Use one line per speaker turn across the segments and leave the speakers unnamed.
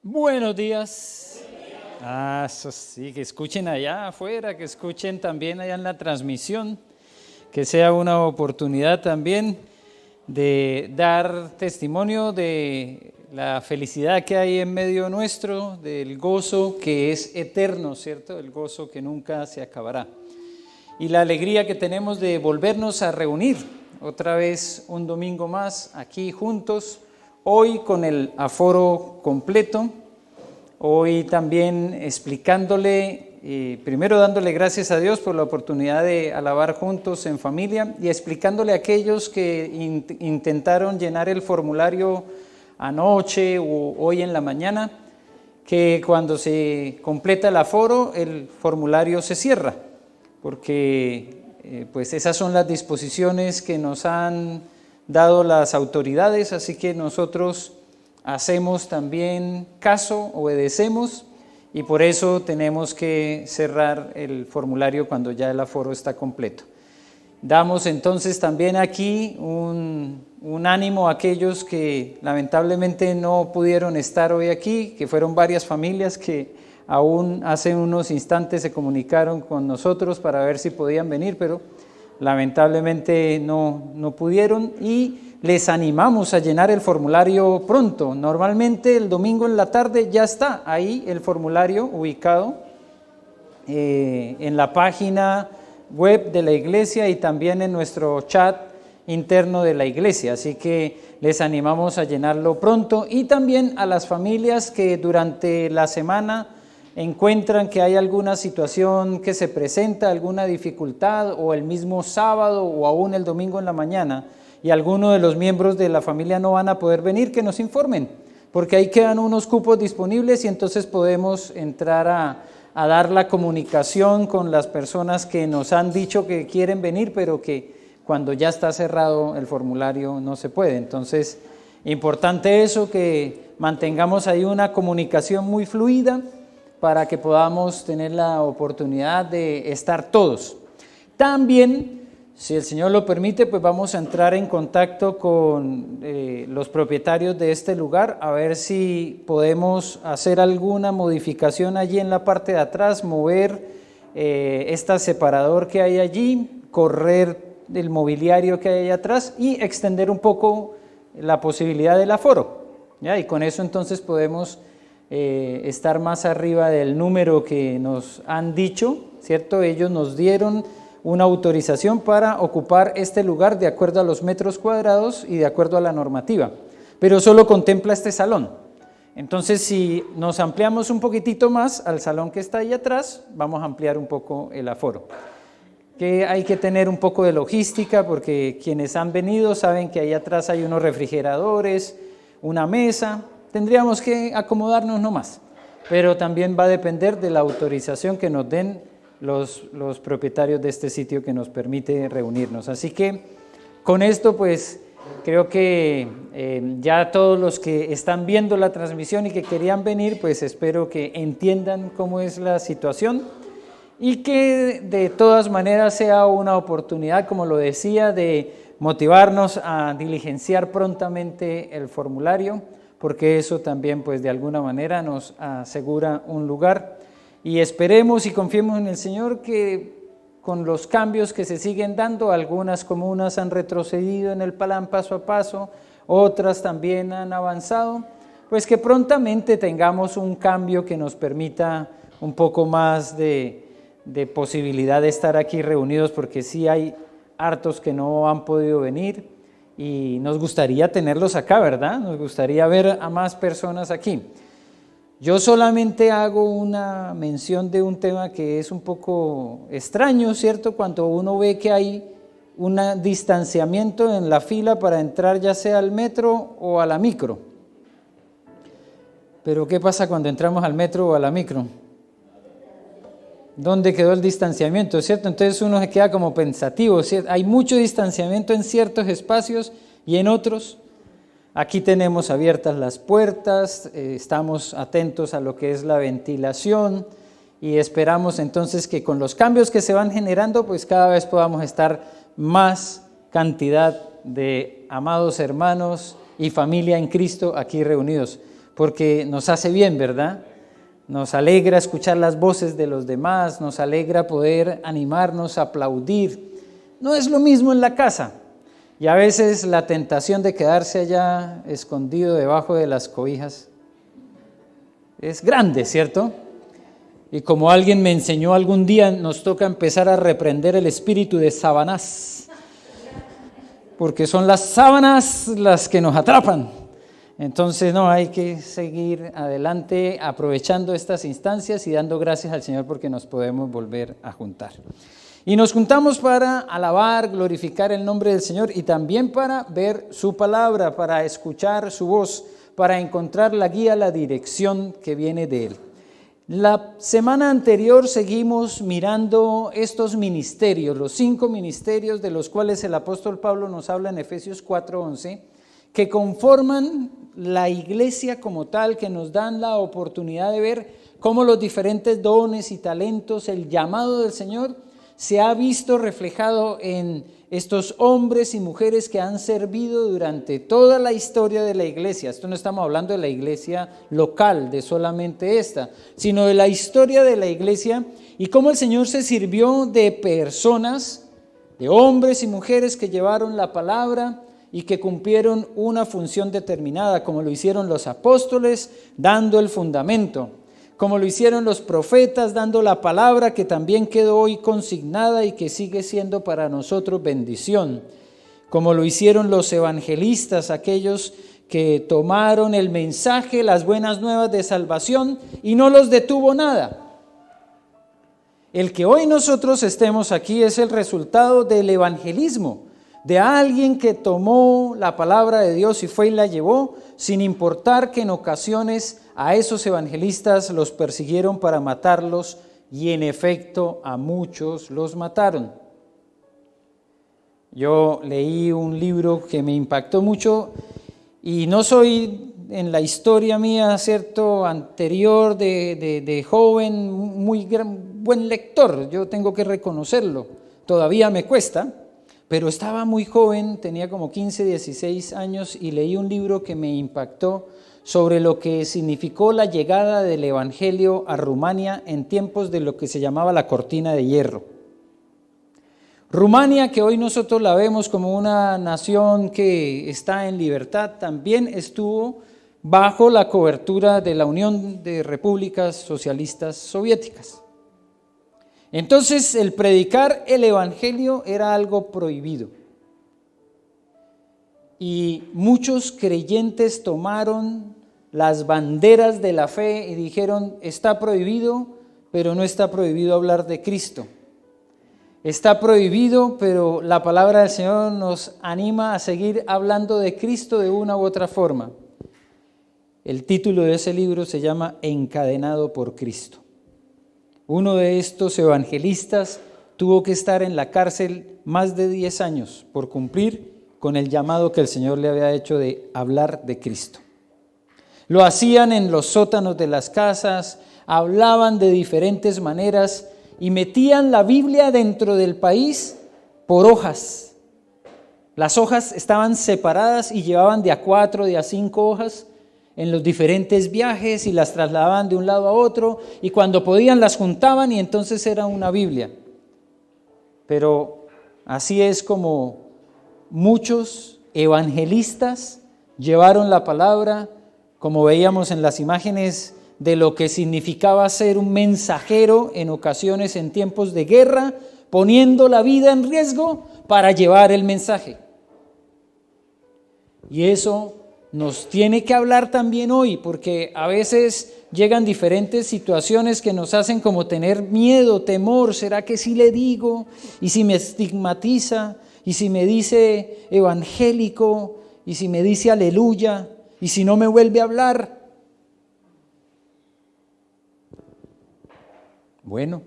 Buenos días. Eso sí, que escuchen allá afuera, que escuchen también allá en la transmisión, que sea una oportunidad también de dar testimonio de la felicidad que hay en medio nuestro, del gozo que es eterno, ¿cierto? El gozo que nunca se acabará. Y la alegría que tenemos de volvernos a reunir otra vez un domingo más aquí juntos, hoy con el aforo completo, hoy también explicándole, primero dándole gracias a Dios por la oportunidad de alabar juntos en familia y explicándole a aquellos que intentaron llenar el formulario anoche o hoy en la mañana, que cuando se completa el aforo el formulario se cierra, porque pues esas son las disposiciones que nos han dado las autoridades, así que nosotros hacemos también caso, obedecemos, y por eso tenemos que cerrar el formulario cuando ya el aforo está completo. Damos entonces también aquí un ánimo a aquellos que lamentablemente no pudieron estar hoy aquí, que fueron varias familias que aún hace unos instantes se comunicaron con nosotros para ver si podían venir, pero lamentablemente no pudieron, y les animamos a llenar el formulario pronto. Normalmente el domingo en la tarde ya está ahí el formulario ubicado en la página web de la iglesia y también en nuestro chat interno de la iglesia, así que les animamos a llenarlo pronto, y también a las familias que durante la semana encuentran que hay alguna situación que se presenta, alguna dificultad, o el mismo sábado o aún el domingo en la mañana, y algunos de los miembros de la familia no van a poder venir, que nos informen, porque ahí quedan unos cupos disponibles y entonces podemos entrar a dar la comunicación con las personas que nos han dicho que quieren venir, pero que cuando ya está cerrado el formulario no se puede. Entonces, importante eso, que mantengamos ahí una comunicación muy fluida para que podamos tener la oportunidad de estar todos. También, si el Señor lo permite, pues vamos a entrar en contacto con los propietarios de este lugar, a ver si podemos hacer alguna modificación allí en la parte de atrás, mover este separador que hay allí, correr el mobiliario que hay allá atrás y extender un poco la posibilidad del aforo, ¿ya? Y con eso entonces podemos estar más arriba del número que nos han dicho, ¿cierto? Ellos nos dieron una autorización para ocupar este lugar de acuerdo a los metros cuadrados y de acuerdo a la normativa, pero solo contempla este salón. Entonces, si nos ampliamos un poquitito más al salón que está ahí atrás, vamos a ampliar un poco el aforo. Que hay que tener un poco de logística, porque quienes han venido saben que ahí atrás hay unos refrigeradores, una mesa. Tendríamos que acomodarnos nomás, pero también va a depender de la autorización que nos den los propietarios de este sitio que nos permite reunirnos. Así que con esto pues creo que ya todos los que están viendo la transmisión y que querían venir, pues espero que entiendan cómo es la situación y que de todas maneras sea una oportunidad, como lo decía, de motivarnos a diligenciar prontamente el formulario, porque eso también pues de alguna manera nos asegura un lugar, y esperemos y confiemos en el Señor que con los cambios que se siguen dando, algunas comunas han retrocedido en el plan paso a paso, otras también han avanzado, pues que prontamente tengamos un cambio que nos permita un poco más de posibilidad de estar aquí reunidos, porque sí hay hartos que no han podido venir y nos gustaría tenerlos acá, ¿verdad? Nos gustaría ver a más personas aquí. Yo solamente hago una mención de un tema que es un poco extraño, ¿cierto? Cuando uno ve que hay un distanciamiento en la fila para entrar ya sea al metro o a la micro. Pero ¿qué pasa cuando entramos al metro o a la micro? ¿Dónde quedó el distanciamiento, cierto? Entonces uno se queda como pensativo, ¿cierto? Hay mucho distanciamiento en ciertos espacios y en otros. Aquí tenemos abiertas las puertas, estamos atentos a lo que es la ventilación y esperamos entonces que con los cambios que se van generando, pues cada vez podamos estar más cantidad de amados hermanos y familia en Cristo aquí reunidos. porque nos hace bien, ¿verdad? Nos alegra escuchar las voces de los demás, nos alegra poder animarnos, aplaudir. No es lo mismo en la casa. Y a veces la tentación de quedarse allá escondido debajo de las cobijas es grande, ¿cierto? Y como alguien me enseñó algún día, nos toca empezar a reprender el espíritu de Sabanás, porque son las sábanas las que nos atrapan. Entonces, no, hay que seguir adelante aprovechando estas instancias y dando gracias al Señor porque nos podemos volver a juntar. Y nos juntamos para alabar, glorificar el nombre del Señor y también para ver su palabra, para escuchar su voz, para encontrar la guía, la dirección que viene de Él. La semana anterior seguimos mirando estos ministerios, los 5 ministerios de los cuales el apóstol Pablo nos habla en Efesios 4:11, que conforman la iglesia como tal, que nos dan la oportunidad de ver cómo los diferentes dones y talentos, el llamado del Señor, se ha visto reflejado en estos hombres y mujeres que han servido durante toda la historia de la iglesia. Esto no estamos hablando de la iglesia local, de solamente esta, sino de la historia de la iglesia y cómo el Señor se sirvió de personas, de hombres y mujeres que llevaron la palabra y que cumplieron una función determinada, como lo hicieron los apóstoles, dando el fundamento, como lo hicieron los profetas, dando la palabra que también quedó hoy consignada y que sigue siendo para nosotros bendición, como lo hicieron los evangelistas, aquellos que tomaron el mensaje, las buenas nuevas de salvación y no los detuvo nada. El que hoy nosotros estemos aquí es el resultado del evangelismo, de alguien que tomó la palabra de Dios y fue y la llevó, sin importar que en ocasiones a esos evangelistas los persiguieron para matarlos y en efecto a muchos los mataron. Yo leí un libro que me impactó mucho y no soy en la historia mía, cierto, anterior de joven, muy buen lector, yo tengo que reconocerlo, todavía me cuesta. Pero estaba muy joven, tenía como 15, 16 años y leí un libro que me impactó sobre lo que significó la llegada del evangelio a Rumania en tiempos de lo que se llamaba la cortina de hierro. Rumania, que hoy nosotros la vemos como una nación que está en libertad, también estuvo bajo la cobertura de la Unión de Repúblicas Socialistas Soviéticas. Entonces, el predicar el evangelio era algo prohibido. Y muchos creyentes tomaron las banderas de la fe y dijeron, está prohibido, pero no está prohibido hablar de Cristo. Está prohibido, pero la palabra del Señor nos anima a seguir hablando de Cristo de una u otra forma. El título de ese libro se llama Encadenado por Cristo. Uno de estos evangelistas tuvo que estar en la cárcel más de 10 años por cumplir con el llamado que el Señor le había hecho de hablar de Cristo. Lo hacían en los sótanos de las casas, hablaban de diferentes maneras y metían la Biblia dentro del país por hojas. Las hojas estaban separadas y llevaban de a 4, de a 5 hojas en los diferentes viajes y las trasladaban de un lado a otro y cuando podían las juntaban y entonces era una Biblia. Pero así es como muchos evangelistas llevaron la palabra, como veíamos en las imágenes de lo que significaba ser un mensajero en ocasiones en tiempos de guerra, poniendo la vida en riesgo para llevar el mensaje. Y eso nos tiene que hablar también hoy, porque a veces llegan diferentes situaciones que nos hacen como tener miedo, temor. ¿Será que sí le digo? ¿Y si me estigmatiza? ¿Y si me dice evangélico? ¿Y si me dice aleluya? ¿Y si no me vuelve a hablar? Bueno,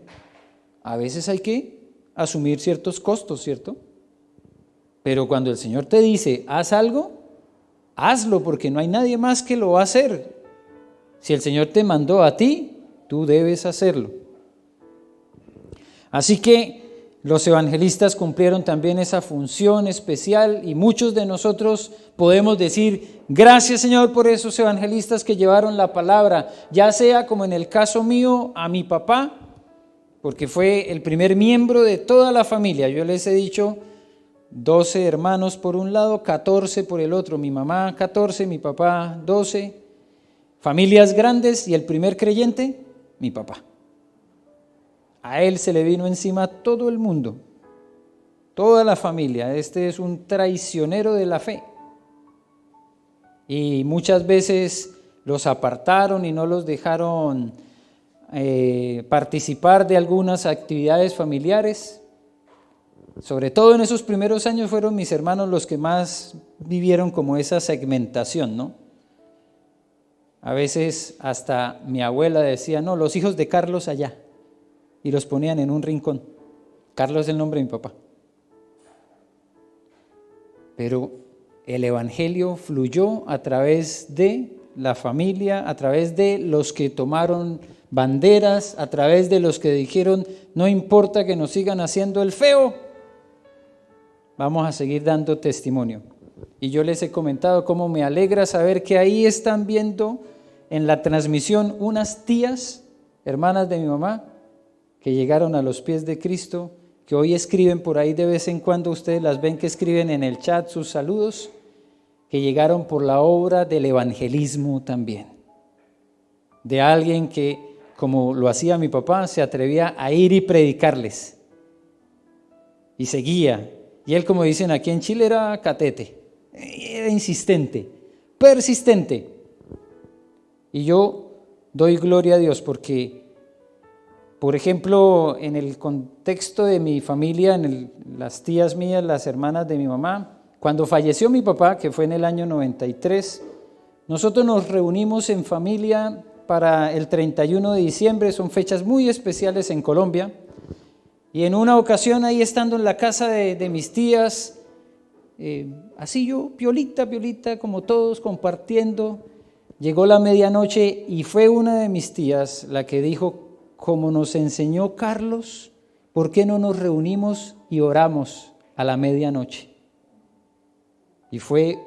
a veces hay que asumir ciertos costos, ¿cierto? Pero cuando el Señor te dice, haz algo, hazlo, porque no hay nadie más que lo va a hacer. Si el Señor te mandó a ti, tú debes hacerlo. Así que Los evangelistas cumplieron también esa función especial y muchos de nosotros podemos decir, gracias Señor por esos evangelistas que llevaron la palabra, ya sea como en el caso mío a mi papá, porque fue el primer miembro de toda la familia. Yo les he dicho 12 hermanos por un lado, 14 por el otro, mi mamá 14, mi papá 12, familias grandes y el primer creyente, mi papá. A él se le vino encima todo el mundo, toda la familia. Este es un traicionero de la fe. Y muchas veces los apartaron y no los dejaron participar de algunas actividades familiares. Sobre todo en esos primeros años fueron mis hermanos los que más vivieron como esa segmentación, ¿no? A veces hasta mi abuela decía, no, los hijos de Carlos allá. Y los ponían en un rincón. Carlos es el nombre de mi papá. Pero el evangelio fluyó a través de la familia, a través de los que tomaron banderas, a través de los que dijeron, no importa que nos sigan haciendo el feo, vamos a seguir dando testimonio. Y yo les he comentado cómo me alegra saber que ahí están viendo en la transmisión unas tías, hermanas de mi mamá, que llegaron a los pies de Cristo, que hoy escriben por ahí de vez en cuando, ustedes las ven que escriben en el chat sus saludos, que llegaron por la obra del evangelismo también. De alguien que, como lo hacía mi papá, se atrevía a ir y predicarles. Y seguía. Y él, como dicen aquí en Chile, era catete, era insistente, persistente. Y yo doy gloria a Dios porque, por ejemplo, en el contexto de mi familia, las tías mías, las hermanas de mi mamá, cuando falleció mi papá, que fue en el año 93, nosotros nos reunimos en familia para el 31 de diciembre, son fechas muy especiales en Colombia, y en una ocasión ahí estando en la casa de mis tías, así yo, piolita, como todos compartiendo, llegó la medianoche y fue una de mis tías la que dijo, como nos enseñó Carlos, ¿por qué no nos reunimos y oramos a la medianoche? Y fue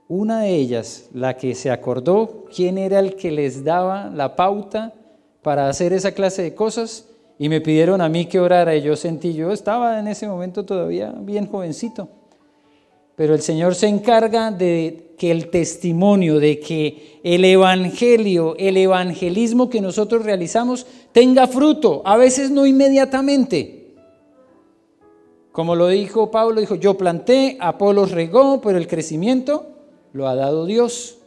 una de ellas la que se acordó quién era el que les daba la pauta para hacer esa clase de cosas y me pidieron a mí que orara y yo estaba en ese momento todavía bien jovencito, pero el Señor se encarga de que el testimonio, de que el evangelio, el evangelismo que nosotros realizamos tenga fruto, a veces no inmediatamente. Como lo dijo Pablo, dijo, yo planté, Apolos regó, pero el crecimiento lo ha dado Dios.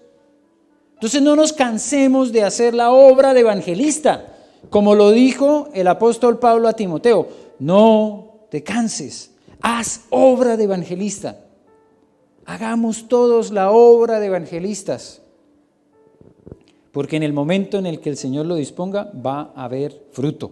Entonces no nos cansemos de hacer la obra de evangelista. Como lo dijo el apóstol Pablo a Timoteo, no te canses, haz obra de evangelista. Hagamos todos la obra de evangelistas, porque en el momento en el que el Señor lo disponga va a haber fruto.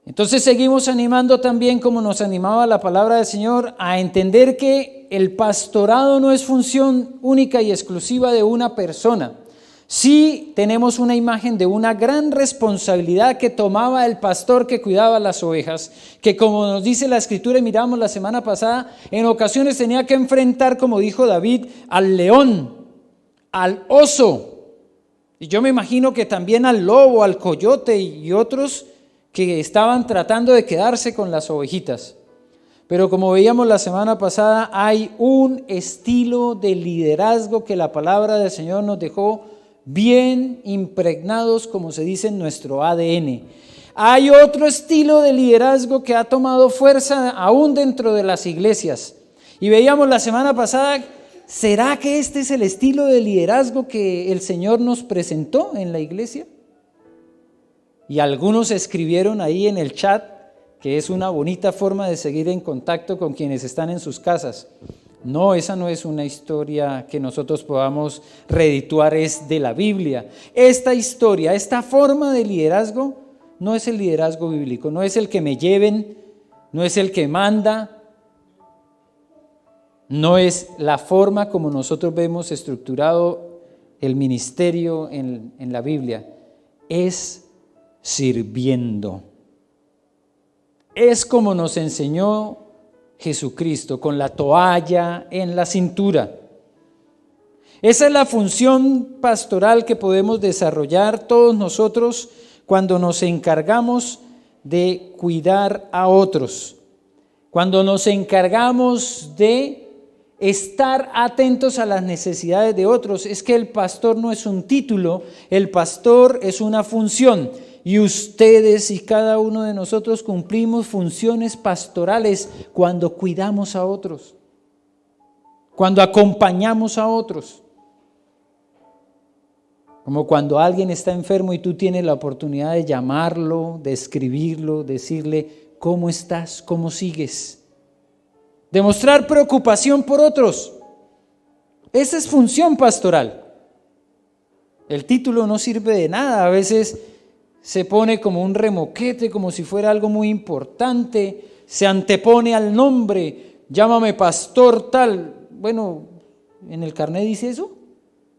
Entonces seguimos animando también, como nos animaba la palabra del Señor, a entender que el pastorado no es función única y exclusiva de una persona. Sí tenemos una imagen de una gran responsabilidad que tomaba el pastor que cuidaba las ovejas, que como nos dice la Escritura y miramos la semana pasada, en ocasiones tenía que enfrentar, como dijo David, al león, al oso, y yo me imagino que también al lobo, al coyote y otros que estaban tratando de quedarse con las ovejitas. Pero como veíamos la semana pasada, hay un estilo de liderazgo que la palabra del Señor nos dejó bien impregnados, como se dice en nuestro ADN. Hay otro estilo de liderazgo que ha tomado fuerza aún dentro de las iglesias. Y veíamos la semana pasada, ¿será que este es el estilo de liderazgo que el Señor nos presentó en la iglesia? Y algunos escribieron ahí en el chat que es una bonita forma de seguir en contacto con quienes están en sus casas. No, esa no es una historia que nosotros podamos redituar, es de la Biblia. Esta historia, esta forma de liderazgo no es el liderazgo bíblico, no es el que me lleven, no es el que manda, no es la forma como nosotros vemos estructurado el ministerio en la Biblia, es sirviendo. es como nos enseñó Jesucristo, con la toalla en la cintura. Esa es la función pastoral que podemos desarrollar todos nosotros cuando nos encargamos de cuidar a otros, cuando nos encargamos de estar atentos a las necesidades de otros. Es que el pastor no es un título, el pastor es una función, y ustedes y cada uno de nosotros cumplimos funciones pastorales cuando cuidamos a otros, cuando acompañamos a otros. Como cuando alguien está enfermo y tú tienes la oportunidad de llamarlo, de escribirlo, decirle, ¿cómo estás? ¿Cómo sigues? Demostrar preocupación por otros. Esa es función pastoral. El título no sirve de nada. A veces se pone como un remoquete, como si fuera algo muy importante. Se antepone al nombre. Llámame pastor tal. Bueno, ¿en el carnet dice eso?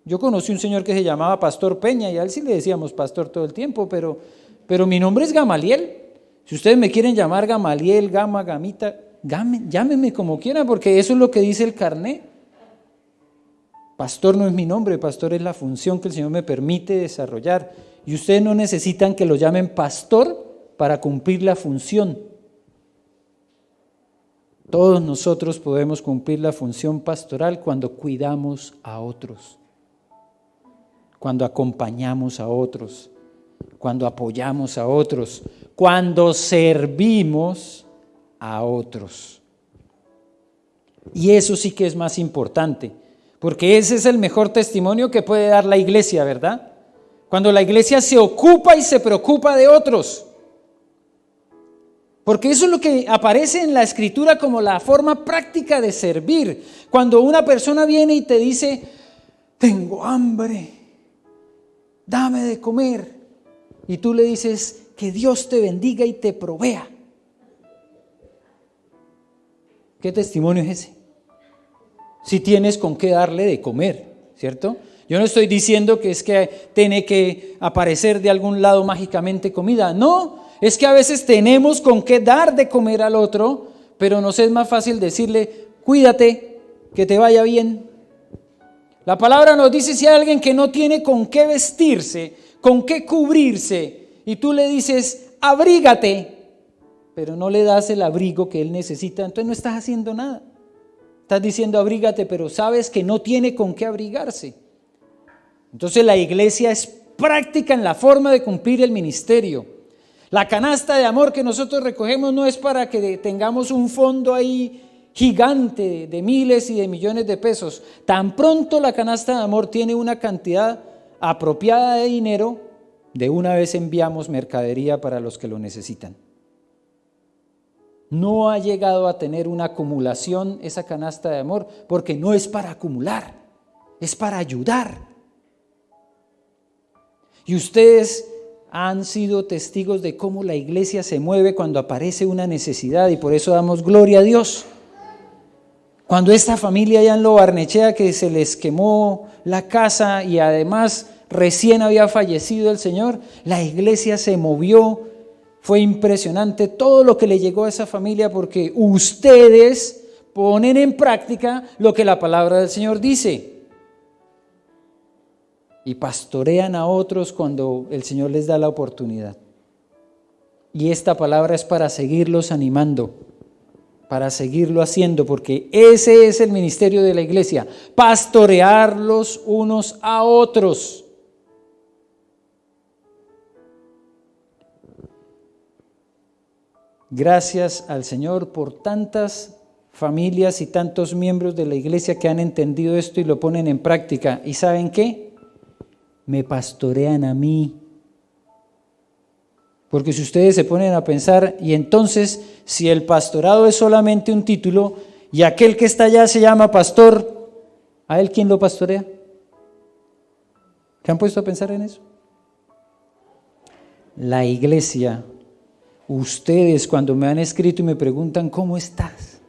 Yo conocí un señor que se llamaba Pastor Peña y a él sí le decíamos pastor todo el tiempo, pero mi nombre es Gamaliel. Si ustedes me quieren llamar Gamaliel, Gama, Gamita, llámenme como quieran, porque eso es lo que dice el carnet. Pastor no es mi nombre, pastor es la función que el Señor me permite desarrollar. Y ustedes no necesitan que lo llamen pastor para cumplir la función. Todos nosotros podemos cumplir la función pastoral cuando cuidamos a otros, cuando acompañamos a otros, cuando apoyamos a otros, cuando servimos a otros. Y eso sí que es más importante, porque ese es el mejor testimonio que puede dar la iglesia, ¿verdad? Cuando la iglesia se ocupa y se preocupa de otros. Porque eso es lo que aparece en la Escritura como la forma práctica de servir. Cuando una persona viene y te dice, tengo hambre, dame de comer, y tú le dices, que Dios te bendiga y te provea. ¿Qué testimonio es ese? Si tienes con qué darle de comer, ¿cierto? Yo no estoy diciendo que es que tiene que aparecer de algún lado mágicamente comida, no, es que a veces tenemos con qué dar de comer al otro, pero nos es más fácil decirle, cuídate, que te vaya bien. La palabra nos dice, si hay alguien que no tiene con qué vestirse, con qué cubrirse, y tú le dices, abrígate, pero no le das el abrigo que él necesita, entonces no estás haciendo nada. Estás diciendo abrígate, pero sabes que no tiene con qué abrigarse. Entonces la iglesia es práctica en la forma de cumplir el ministerio. La canasta de amor que nosotros recogemos no es para que tengamos un fondo ahí gigante de miles y de millones de pesos. Tan pronto la canasta de amor tiene una cantidad apropiada de dinero, de una vez enviamos mercadería para los que lo necesitan. No ha llegado a tener una acumulación esa canasta de amor, porque no es para acumular, es para ayudar. Y ustedes han sido testigos de cómo la iglesia se mueve cuando aparece una necesidad, y por eso damos gloria a Dios. Cuando esta familia allá en Lo Barnechea, que se les quemó la casa y además recién había fallecido el Señor, la iglesia se movió. Fue impresionante todo lo que le llegó a esa familia, porque ustedes ponen en práctica lo que la palabra del Señor dice y pastorean a otros cuando el Señor les da la oportunidad. Y esta palabra es para seguirlos animando, para seguirlo haciendo, porque ese es el ministerio de la iglesia, pastorearlos unos a otros. Gracias al Señor por tantas familias y tantos miembros de la iglesia que han entendido esto y lo ponen en práctica. ¿Y saben qué? Me pastorean a mí. Porque si ustedes se ponen a pensar, y entonces si el pastorado es solamente un título y aquel que está allá se llama pastor, ¿a él quién lo pastorea? ¿Se han puesto a pensar en eso? La iglesia. Ustedes cuando me han escrito y me preguntan ¿cómo estás?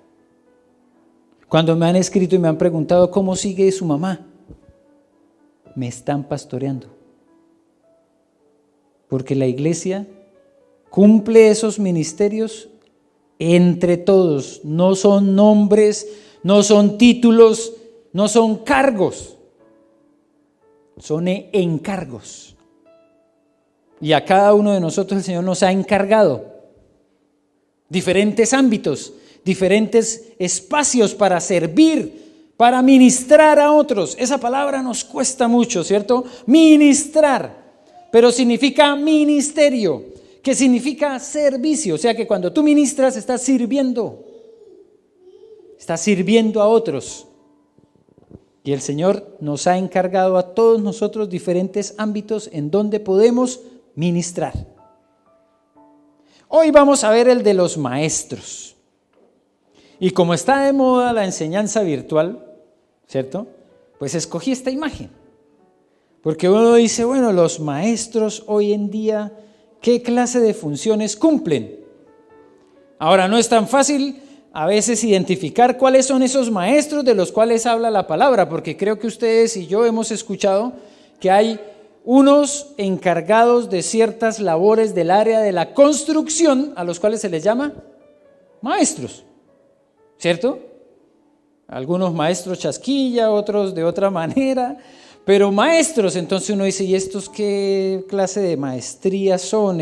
Cuando me han escrito y me han preguntado ¿cómo sigue su mamá? Me están pastoreando. Porque la iglesia cumple esos ministerios entre todos. No son nombres, no son títulos, no son cargos, son encargos. Y a cada uno de nosotros el Señor nos ha encargado diferentes ámbitos, diferentes espacios para servir, para ministrar a otros. Esa palabra nos cuesta mucho, ¿cierto? Ministrar, pero significa ministerio, que significa servicio. O sea que cuando tú ministras estás sirviendo a otros. Y el Señor nos ha encargado a todos nosotros diferentes ámbitos en donde podemos ministrar. Hoy vamos a ver el de los maestros. Y como está de moda la enseñanza virtual, ¿cierto? Pues escogí esta imagen. Porque uno dice, bueno, los maestros hoy en día, ¿qué clase de funciones cumplen? Ahora, no es tan fácil a veces identificar cuáles son esos maestros de los cuales habla la palabra, porque creo que ustedes y yo hemos escuchado que hay unos encargados de ciertas labores del área de la construcción a los cuales se les llama maestros, ¿cierto? Algunos maestros chasquilla, otros de otra manera, pero maestros. Entonces uno dice, ¿y estos qué clase de maestrías son?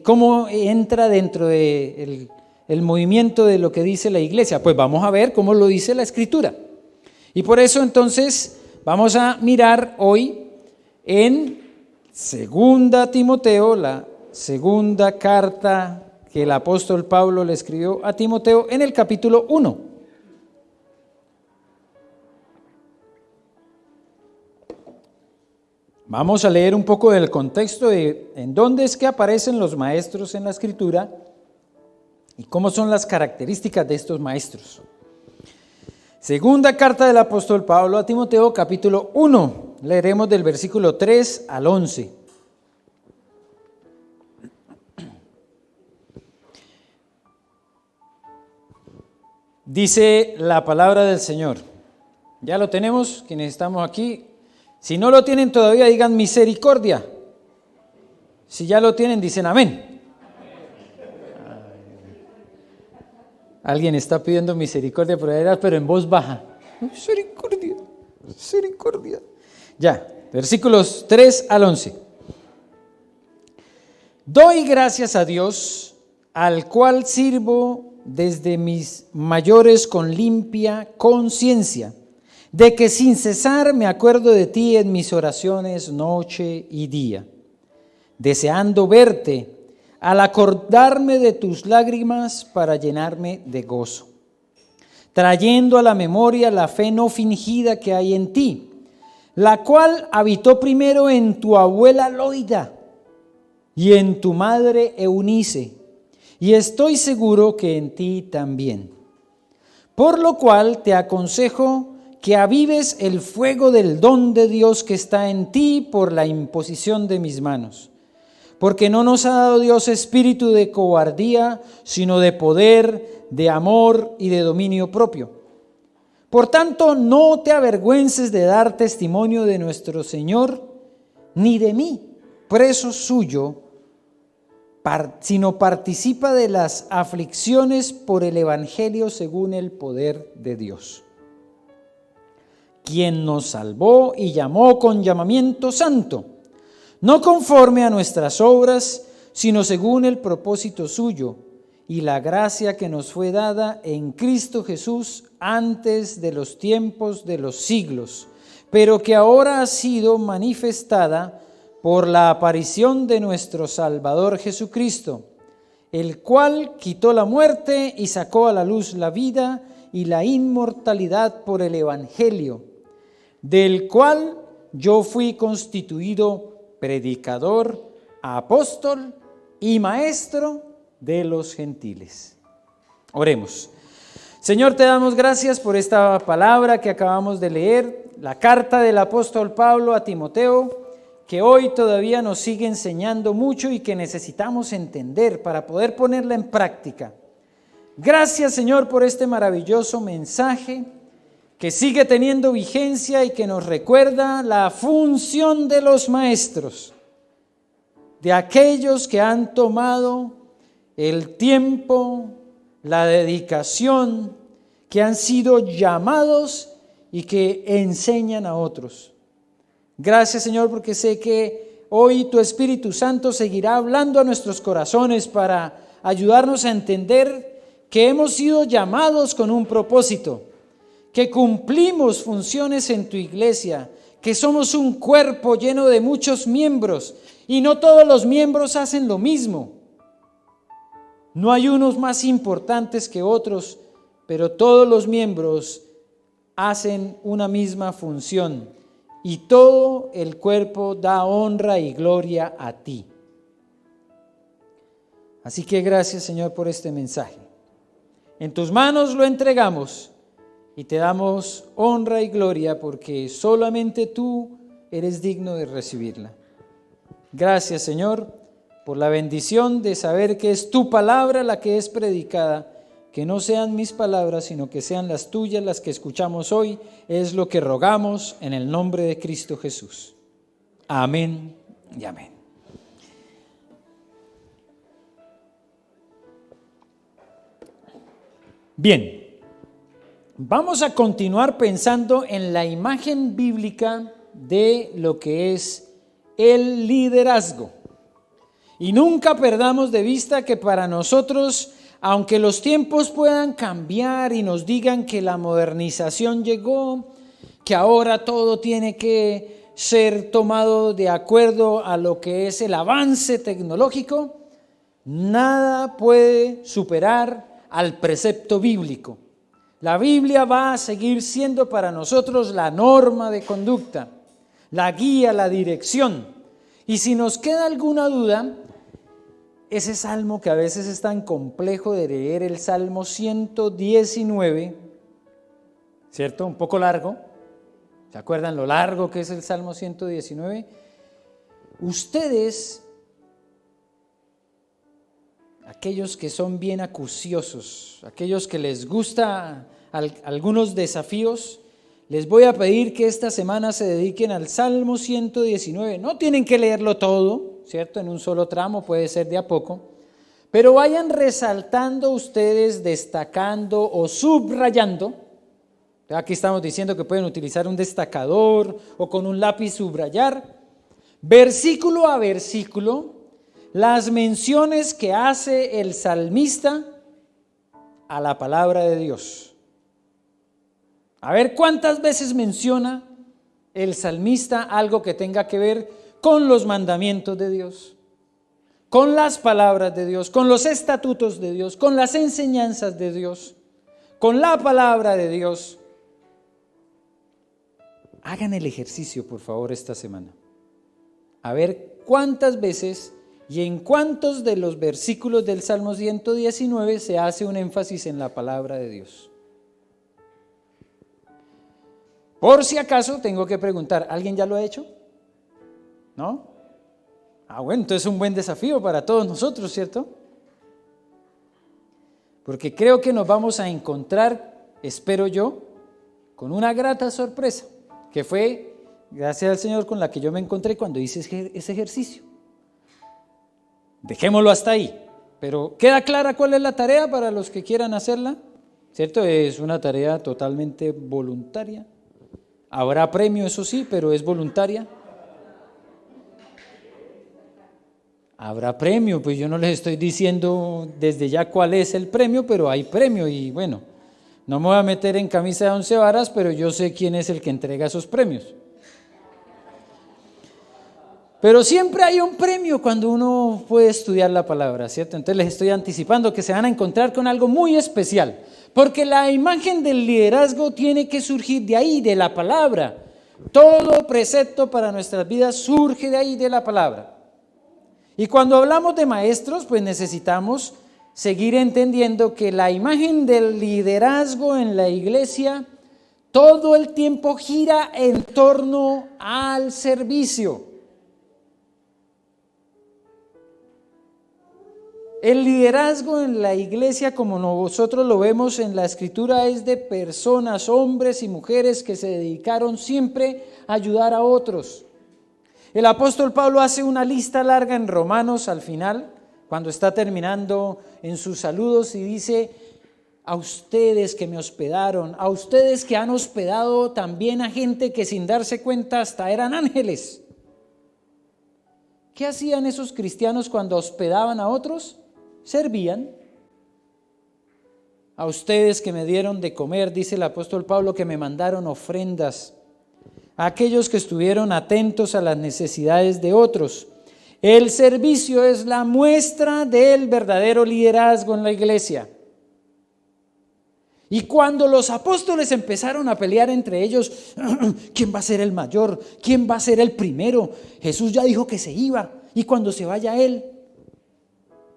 ¿Cómo entra dentro de el movimiento de lo que dice la iglesia? Pues vamos a ver cómo lo dice la Escritura. Y por eso entonces vamos a mirar hoy en 2 Timoteo, la segunda carta que el apóstol Pablo le escribió a Timoteo, en el capítulo 1. Vamos a leer un poco del contexto de en dónde es que aparecen los maestros en la Escritura y cómo son las características de estos maestros. Segunda carta del apóstol Pablo a Timoteo, capítulo 1. Leeremos del versículo 3 al 11. Dice la palabra del Señor. ¿Ya lo tenemos? Quienes estamos aquí. Si no lo tienen todavía, digan misericordia. Si ya lo tienen, dicen amén. Alguien está pidiendo misericordia por ahí, pero en voz baja. Misericordia, misericordia. Ya, versículos 3 al 11. Doy gracias a Dios, al cual sirvo desde mis mayores con limpia conciencia, de que sin cesar me acuerdo de ti en mis oraciones noche y día, deseando verte, al acordarme de tus lágrimas para llenarme de gozo, trayendo a la memoria la fe no fingida que hay en ti, la cual habitó primero en tu abuela Loida y en tu madre Eunice, y estoy seguro que en ti también. Por lo cual te aconsejo que avives el fuego del don de Dios que está en ti por la imposición de mis manos. Porque no nos ha dado Dios espíritu de cobardía, sino de poder, de amor y de dominio propio. Por tanto, no te avergüences de dar testimonio de nuestro Señor, ni de mí, preso suyo, sino participa de las aflicciones por el Evangelio según el poder de Dios, quien nos salvó y llamó con llamamiento santo, no conforme a nuestras obras, sino según el propósito suyo y la gracia que nos fue dada en Cristo Jesús antes de los tiempos de los siglos, pero que ahora ha sido manifestada por la aparición de nuestro Salvador Jesucristo, el cual quitó la muerte y sacó a la luz la vida y la inmortalidad por el Evangelio, del cual yo fui constituido predicador, apóstol y maestro de los gentiles. Oremos. Señor, te damos gracias por esta palabra que acabamos de leer, la carta del apóstol Pablo a Timoteo, que hoy todavía nos sigue enseñando mucho y que necesitamos entender para poder ponerla en práctica. Gracias, Señor, por este maravilloso mensaje que sigue teniendo vigencia y que nos recuerda la función de los maestros, de aquellos que han tomado el tiempo, la dedicación, que han sido llamados y que enseñan a otros. Gracias, Señor, porque sé que hoy tu Espíritu Santo seguirá hablando a nuestros corazones para ayudarnos a entender que hemos sido llamados con un propósito, que cumplimos funciones en tu iglesia, que somos un cuerpo lleno de muchos miembros y no todos los miembros hacen lo mismo. No hay unos más importantes que otros, pero todos los miembros hacen una misma función y todo el cuerpo da honra y gloria a ti. Así que gracias, Señor, por este mensaje. En tus manos lo entregamos y te damos honra y gloria porque solamente tú eres digno de recibirla. Gracias, Señor, por la bendición de saber que es tu palabra la que es predicada, que no sean mis palabras, sino que sean las tuyas las que escuchamos hoy. Es lo que rogamos en el nombre de Cristo Jesús. Amén y amén. Bien, vamos a continuar pensando en la imagen bíblica de lo que es el liderazgo. Y nunca perdamos de vista que para nosotros, aunque los tiempos puedan cambiar y nos digan que la modernización llegó, que ahora todo tiene que ser tomado de acuerdo a lo que es el avance tecnológico, nada puede superar al precepto bíblico. La Biblia va a seguir siendo para nosotros la norma de conducta, la guía, la dirección. Y si nos queda alguna duda, ese salmo que a veces es tan complejo de leer, el Salmo 119, ¿cierto? Un poco largo. ¿Se acuerdan lo largo que es el Salmo 119? Ustedes, aquellos que son bien acuciosos, aquellos que les gusta algunos desafíos, les voy a pedir que esta semana se dediquen al Salmo 119. No tienen que leerlo todo, ¿cierto? En un solo tramo, puede ser de a poco, pero vayan resaltando ustedes, destacando o subrayando. Aquí estamos diciendo que pueden utilizar un destacador o con un lápiz subrayar, versículo a versículo, las menciones que hace el salmista a la palabra de Dios. A ver cuántas veces menciona el salmista algo que tenga que ver con los mandamientos de Dios, con las palabras de Dios, con los estatutos de Dios, con las enseñanzas de Dios, con la palabra de Dios. Hagan el ejercicio, por favor, esta semana. A ver cuántas veces y en cuántos de los versículos del Salmo 119 se hace un énfasis en la palabra de Dios. Por si acaso tengo que preguntar, ¿alguien ya lo ha hecho? ¿No? Bueno, entonces es un buen desafío para todos nosotros, ¿cierto? Porque creo que nos vamos a encontrar, espero yo, con una grata sorpresa, que fue, gracias al Señor, con la que yo me encontré cuando hice ese ejercicio. Dejémoslo hasta ahí, pero ¿queda clara cuál es la tarea para los que quieran hacerla? ¿Cierto? Es una tarea totalmente voluntaria. Habrá premio, eso sí, pero es voluntaria. Habrá premio, pues yo no les estoy diciendo desde ya cuál es el premio, pero hay premio y bueno, no me voy a meter en camisa de 11 varas, pero yo sé quién es el que entrega esos premios. Pero siempre hay un premio cuando uno puede estudiar la palabra, ¿cierto? Entonces les estoy anticipando que se van a encontrar con algo muy especial, porque la imagen del liderazgo tiene que surgir de ahí, de la palabra. Todo precepto para nuestras vidas surge de ahí, de la palabra. Y cuando hablamos de maestros, pues necesitamos seguir entendiendo que la imagen del liderazgo en la iglesia todo el tiempo gira en torno al servicio. El liderazgo en la iglesia, como nosotros lo vemos en la Escritura, es de personas, hombres y mujeres que se dedicaron siempre a ayudar a otros. El apóstol Pablo hace una lista larga en Romanos al final, cuando está terminando en sus saludos y dice: a ustedes que me hospedaron, a ustedes que han hospedado también a gente que sin darse cuenta hasta eran ángeles. ¿Qué hacían esos cristianos cuando hospedaban a otros? Servían. A ustedes que me dieron de comer, dice el apóstol Pablo, que me mandaron ofrendas. A aquellos que estuvieron atentos a las necesidades de otros. El servicio es la muestra del verdadero liderazgo en la iglesia. Y cuando los apóstoles empezaron a pelear entre ellos, ¿quién va a ser el mayor? ¿Quién va a ser el primero? Jesús ya dijo que se iba, y cuando se vaya él.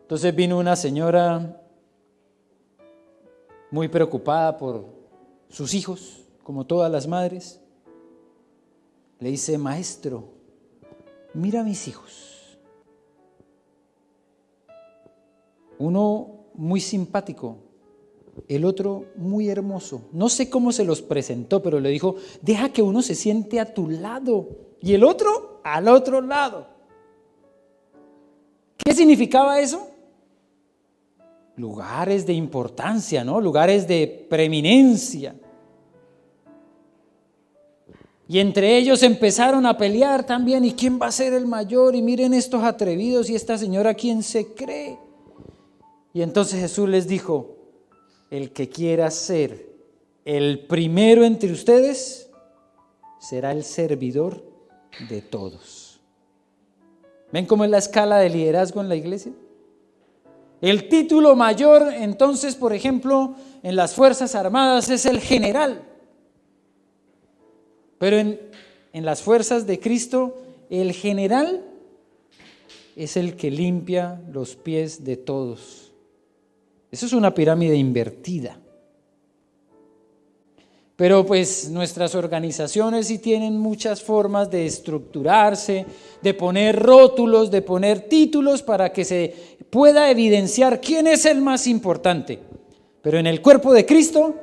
Entonces vino una señora muy preocupada por sus hijos, como todas las madres. Le dice: maestro, mira a mis hijos. Uno muy simpático, el otro muy hermoso. No sé cómo se los presentó, pero le dijo: deja que uno se siente a tu lado y el otro al otro lado. ¿Qué significaba eso? Lugares de importancia, ¿no? Lugares de preeminencia. Y entre ellos empezaron a pelear también. ¿Y quién va a ser el mayor? Y miren estos atrevidos y esta señora, ¿quién se cree? Y entonces Jesús les dijo: el que quiera ser el primero entre ustedes será el servidor de todos. ¿Ven cómo es la escala de liderazgo en la iglesia? El título mayor, entonces, por ejemplo, en las Fuerzas Armadas es el general. Pero en las fuerzas de Cristo, el general es el que limpia los pies de todos. Eso es una pirámide invertida. Pero pues nuestras organizaciones sí tienen muchas formas de estructurarse, de poner rótulos, de poner títulos para que se pueda evidenciar quién es el más importante. Pero en el cuerpo de Cristo,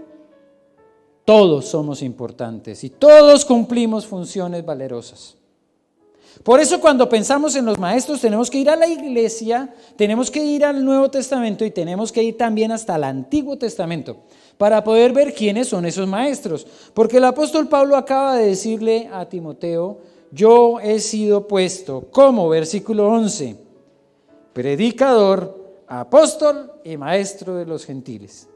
todos somos importantes y todos cumplimos funciones valerosas. Por eso cuando pensamos en los maestros tenemos que ir a la iglesia, tenemos que ir al Nuevo Testamento y tenemos que ir también hasta el Antiguo Testamento para poder ver quiénes son esos maestros. Porque el apóstol Pablo acaba de decirle a Timoteo: yo he sido puesto como, versículo 11, predicador, apóstol y maestro de los gentiles.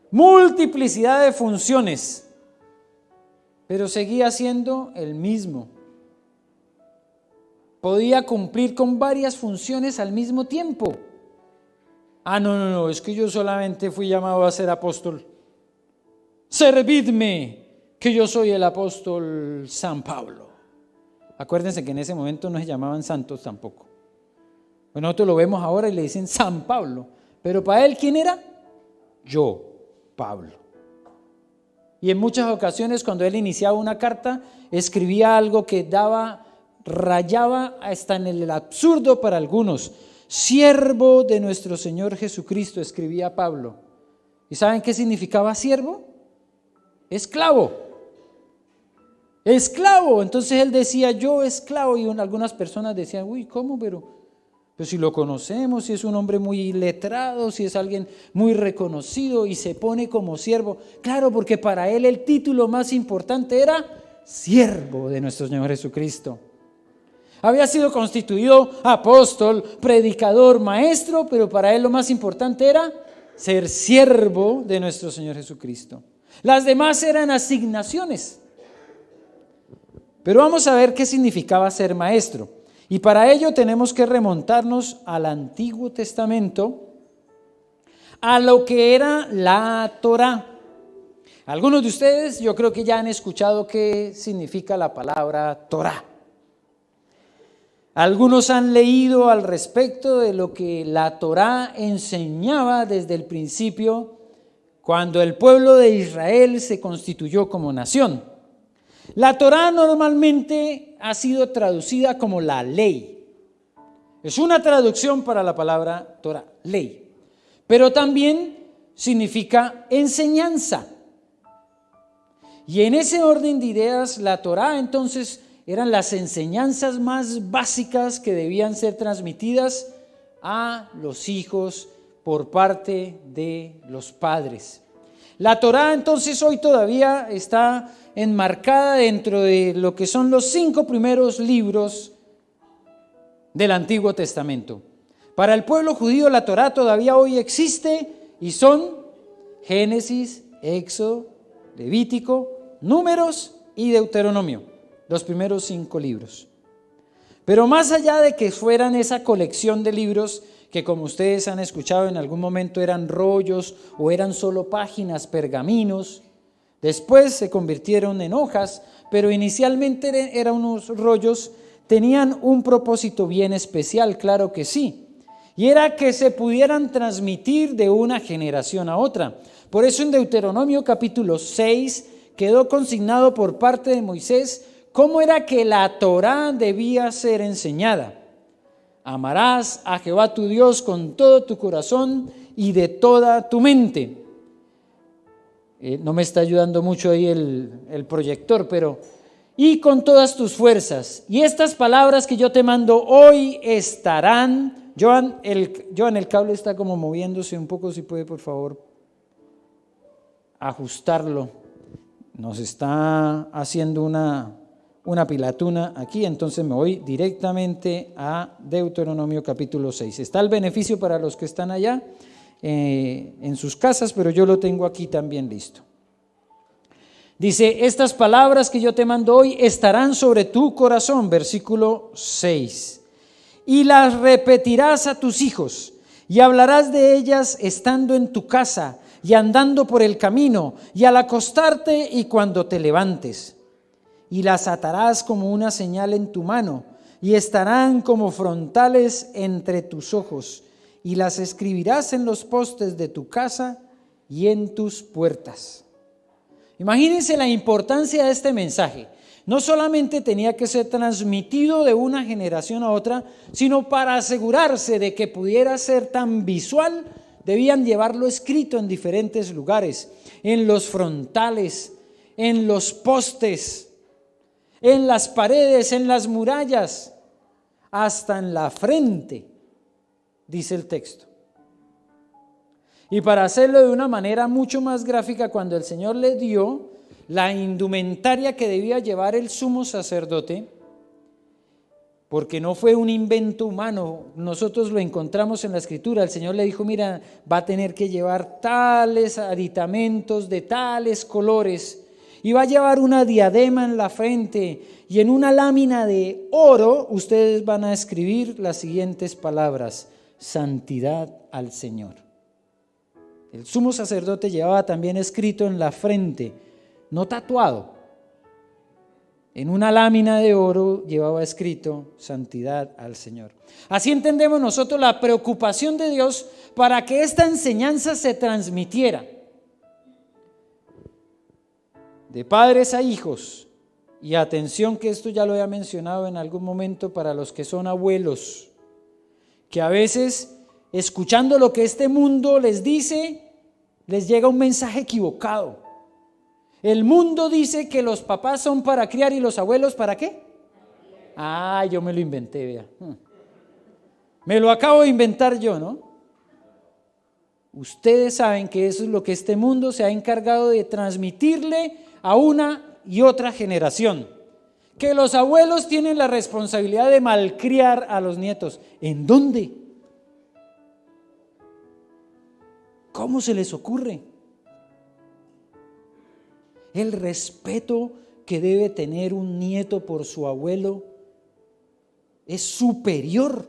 Multiplicidad de funciones, pero seguía siendo el mismo. Podía cumplir con varias funciones al mismo tiempo. No, es que yo solamente fui llamado a ser apóstol. Servidme, que yo soy el apóstol San Pablo. Acuérdense que en ese momento no se llamaban santos tampoco. Pues nosotros lo vemos ahora y le dicen San Pablo, pero para él, ¿quién era? Yo, Pablo. Y en muchas ocasiones cuando él iniciaba una carta, escribía algo que rayaba hasta en el absurdo para algunos. Siervo de nuestro Señor Jesucristo, escribía Pablo. ¿Y saben qué significaba siervo? Esclavo. Esclavo. Entonces él decía: yo esclavo, y algunas personas decían: uy, ¿cómo? Pero si lo conocemos, si es un hombre muy letrado, si es alguien muy reconocido y se pone como siervo. Claro, porque para él el título más importante era siervo de nuestro Señor Jesucristo. Había sido constituido apóstol, predicador, maestro, pero para él lo más importante era ser siervo de nuestro Señor Jesucristo. Las demás eran asignaciones. Pero vamos a ver qué significaba ser maestro. Y para ello tenemos que remontarnos al Antiguo Testamento, a lo que era la Torá. Algunos de ustedes yo creo que ya han escuchado qué significa la palabra Torá. Algunos han leído al respecto de lo que la Torá enseñaba desde el principio, cuando el pueblo de Israel se constituyó como nación. La Torá normalmente ha sido traducida como la ley. Es una traducción para la palabra Torá, ley. Pero también significa enseñanza. Y en ese orden de ideas, la Torá entonces eran las enseñanzas más básicas que debían ser transmitidas a los hijos por parte de los padres. La Torá entonces hoy todavía está enmarcada dentro de lo que son los 5 primeros libros del Antiguo Testamento. Para el pueblo judío la Torá todavía hoy existe y son Génesis, Éxodo, Levítico, Números y Deuteronomio, los primeros 5 libros. Pero más allá de que fueran esa colección de libros que, como ustedes han escuchado, en algún momento eran rollos o eran solo páginas, pergaminos, después se convirtieron en hojas, pero inicialmente eran unos rollos, tenían un propósito bien especial, claro que sí, y era que se pudieran transmitir de una generación a otra. Por eso en Deuteronomio capítulo 6 quedó consignado por parte de Moisés cómo era que la Torá debía ser enseñada. Amarás a Jehová tu Dios con todo tu corazón y de toda tu mente. No me está ayudando mucho ahí el proyector, pero y con todas tus fuerzas. Y estas palabras que yo te mando hoy estarán. Joan, el cable está como moviéndose un poco, si puede por favor ajustarlo. Nos está haciendo una pilatuna aquí, entonces me voy directamente a Deuteronomio capítulo 6. Está el beneficio para los que están allá en sus casas, pero yo lo tengo aquí también listo. Dice, estas palabras que yo te mando hoy estarán sobre tu corazón, versículo 6, y las repetirás a tus hijos, y hablarás de ellas estando en tu casa, y andando por el camino, y al acostarte y cuando te levantes. Y las atarás como una señal en tu mano, y estarán como frontales entre tus ojos, y las escribirás en los postes de tu casa y en tus puertas. Imagínense la importancia de este mensaje. No solamente tenía que ser transmitido de una generación a otra, sino para asegurarse de que pudiera ser tan visual, debían llevarlo escrito en diferentes lugares, en los frontales, en los postes, en las paredes, en las murallas, hasta en la frente, dice el texto. Y para hacerlo de una manera mucho más gráfica, cuando el Señor le dio la indumentaria que debía llevar el sumo sacerdote, porque no fue un invento humano, nosotros lo encontramos en la Escritura, el Señor le dijo, mira, va a tener que llevar tales aditamentos de tales colores, y va a llevar una diadema en la frente, y en una lámina de oro ustedes van a escribir las siguientes palabras: santidad al Señor. El sumo sacerdote llevaba también escrito en la frente, no tatuado, en una lámina de oro llevaba escrito santidad al Señor. Así entendemos nosotros la preocupación de Dios para que esta enseñanza se transmitiera de padres a hijos. Y atención, que esto ya lo había mencionado en algún momento para los que son abuelos, que a veces escuchando lo que este mundo les dice, les llega un mensaje equivocado. El mundo dice que los papás son para criar y los abuelos ¿para qué? Yo me lo inventé, vea. Me lo acabo de inventar yo, ¿no? Ustedes saben que eso es lo que este mundo se ha encargado de transmitirle a una y otra generación. Que los abuelos tienen la responsabilidad de malcriar a los nietos. ¿En dónde? ¿Cómo se les ocurre? El respeto que debe tener un nieto por su abuelo es superior.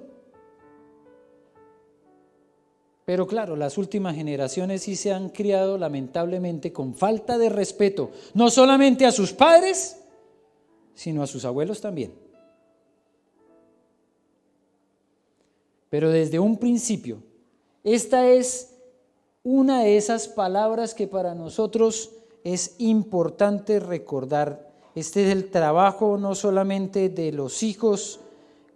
Pero claro, las últimas generaciones sí se han criado lamentablemente con falta de respeto, no solamente a sus padres, sino a sus abuelos también. Pero desde un principio, esta es una de esas palabras que para nosotros es importante recordar. Este es el trabajo no solamente de los hijos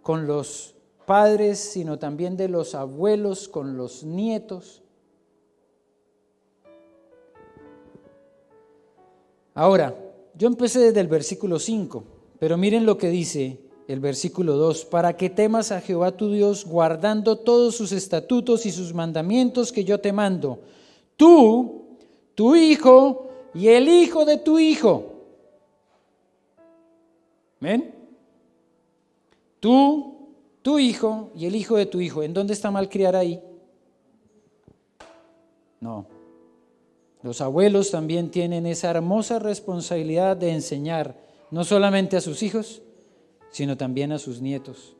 con los padres, sino también de los abuelos con los nietos. Ahora, yo empecé desde el versículo 5, Pero miren lo que dice el versículo 2, para que temas a Jehová tu Dios, guardando todos sus estatutos y sus mandamientos que yo te mando, tú, tu hijo y el hijo de tu hijo. ¿Ven? Tú, tu hijo y el hijo de tu hijo. ¿En dónde está malcriar ahí? No. Los abuelos también tienen esa hermosa responsabilidad de enseñar, no solamente a sus hijos, sino también a sus nietos.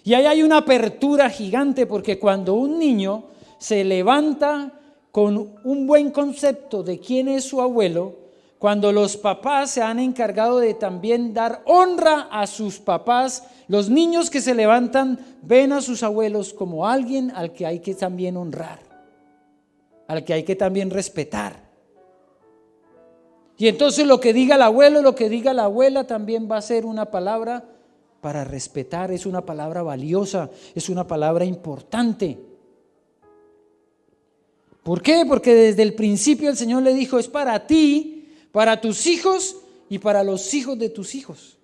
Y ahí hay una apertura gigante, porque cuando un niño se levanta con un buen concepto de quién es su abuelo, cuando los papás se han encargado de también dar honra a sus papás, los niños que se levantan ven a sus abuelos como alguien al que hay que también honrar, al que hay que también respetar. Y entonces lo que diga el abuelo, lo que diga la abuela también va a ser una palabra para respetar, es una palabra valiosa, es una palabra importante. ¿Por qué? Porque desde el principio el Señor le dijo, es para ti, para tus hijos y para los hijos de tus hijos.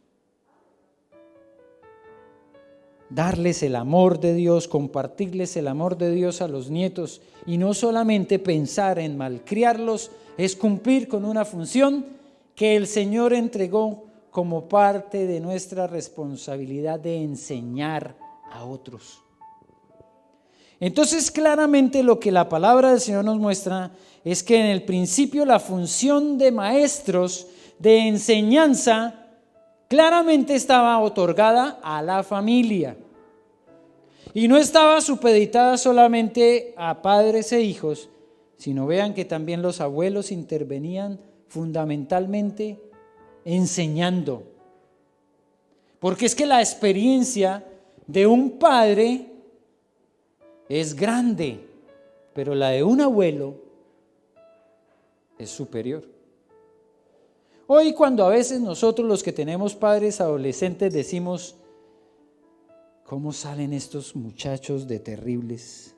Darles el amor de Dios, compartirles el amor de Dios a los nietos y no solamente pensar en malcriarlos, es cumplir con una función que el Señor entregó como parte de nuestra responsabilidad de enseñar a otros. Entonces, claramente lo que la palabra del Señor nos muestra es que en el principio la función de maestros de enseñanza claramente estaba otorgada a la familia y no estaba supeditada solamente a padres e hijos, sino vean que también los abuelos intervenían fundamentalmente enseñando. Porque es que la experiencia de un padre es grande, pero la de un abuelo es superior. Hoy, cuando a veces nosotros los que tenemos padres adolescentes decimos, ¿cómo salen estos muchachos de terribles?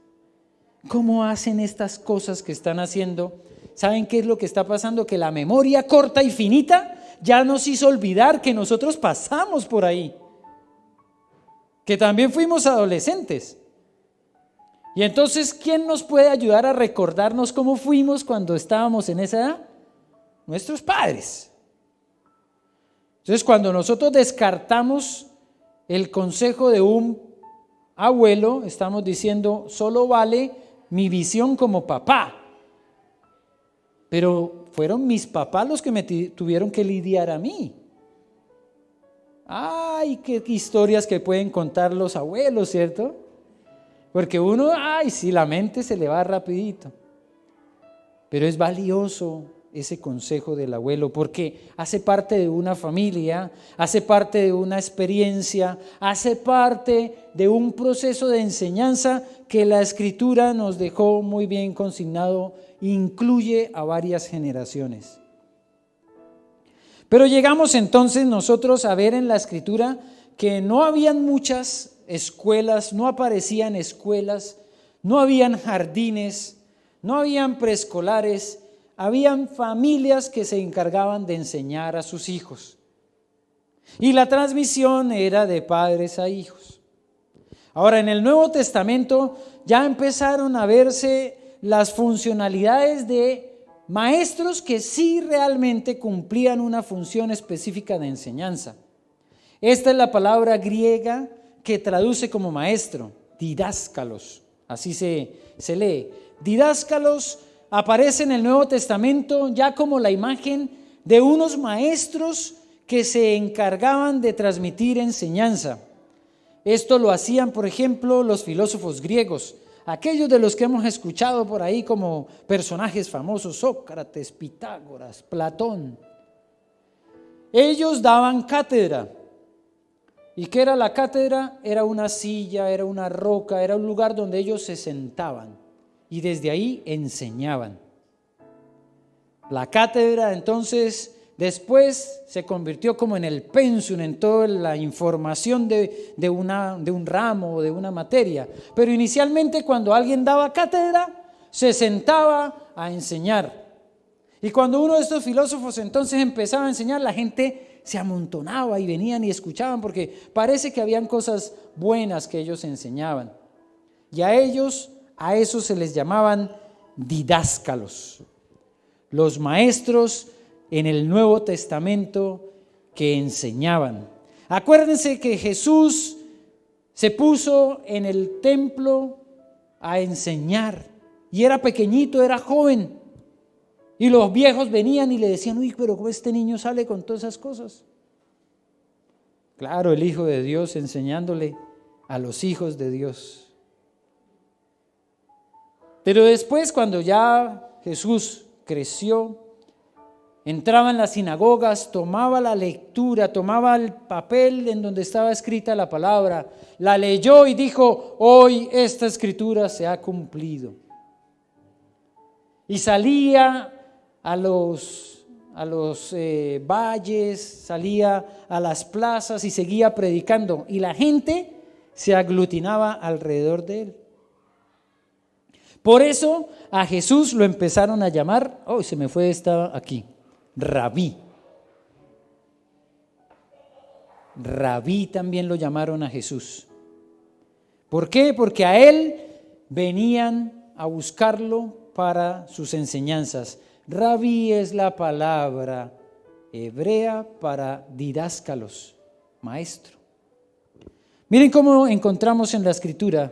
¿Cómo hacen estas cosas que están haciendo? ¿Saben qué es lo que está pasando? Que la memoria corta y finita ya nos hizo olvidar que nosotros pasamos por ahí, que también fuimos adolescentes. Y entonces, ¿quién nos puede ayudar a recordarnos cómo fuimos cuando estábamos en esa edad? Nuestros padres. Entonces, cuando nosotros descartamos el consejo de un abuelo, estamos diciendo, solo vale mi visión como papá. Pero fueron mis papás los que me tuvieron que lidiar a mí. Ay, qué historias que pueden contar los abuelos, ¿cierto? Porque uno, sí, la mente se le va rapidito. Pero es valioso ese consejo del abuelo, porque hace parte de una familia, hace parte de una experiencia, hace parte de un proceso de enseñanza que la Escritura nos dejó muy bien consignado, incluye a varias generaciones. Pero llegamos entonces nosotros a ver en la Escritura que no habían muchas escuelas, no aparecían escuelas, no habían jardines, no habían preescolares, habían familias que se encargaban de enseñar a sus hijos. Y la transmisión era de padres a hijos. Ahora, en el Nuevo Testamento ya empezaron a verse las funcionalidades de maestros que sí realmente cumplían una función específica de enseñanza. Esta es la palabra griega que traduce como maestro, didáscalos, así se lee. Didáscalos aparece en el Nuevo Testamento ya como la imagen de unos maestros que se encargaban de transmitir enseñanza. Esto lo hacían, por ejemplo, los filósofos griegos, aquellos de los que hemos escuchado por ahí como personajes famosos, Sócrates, Pitágoras, Platón. Ellos daban cátedra. ¿Y qué era la cátedra? Era una silla, era una roca, era un lugar donde ellos se sentaban y desde ahí enseñaban. La cátedra entonces después se convirtió como en el pensum, en toda la información de un ramo o de una materia. Pero inicialmente cuando alguien daba cátedra, se sentaba a enseñar. Y cuando uno de estos filósofos entonces empezaba a enseñar, la gente se amontonaba y venían y escuchaban, porque parece que habían cosas buenas que ellos enseñaban. Y a eso se les llamaban didáscalos, los maestros en el Nuevo Testamento que enseñaban. Acuérdense que Jesús se puso en el templo a enseñar, y era pequeñito, era joven, y los viejos venían y le decían: uy, pero ¿cómo este niño sale con todas esas cosas? Claro, el Hijo de Dios enseñándole a los hijos de Dios. Pero después, cuando ya Jesús creció, entraba en las sinagogas, tomaba la lectura, tomaba el papel en donde estaba escrita la palabra, la leyó y dijo: hoy esta escritura se ha cumplido. Y salía a los valles, salía a las plazas y seguía predicando, y la gente se aglutinaba alrededor de él. Por eso a Jesús lo empezaron a llamar, se me fue esta aquí, Rabí. Rabí también lo llamaron a Jesús. ¿Por qué? Porque a él venían a buscarlo para sus enseñanzas. Rabí es la palabra hebrea para didáscalos, maestro. Miren cómo encontramos en la Escritura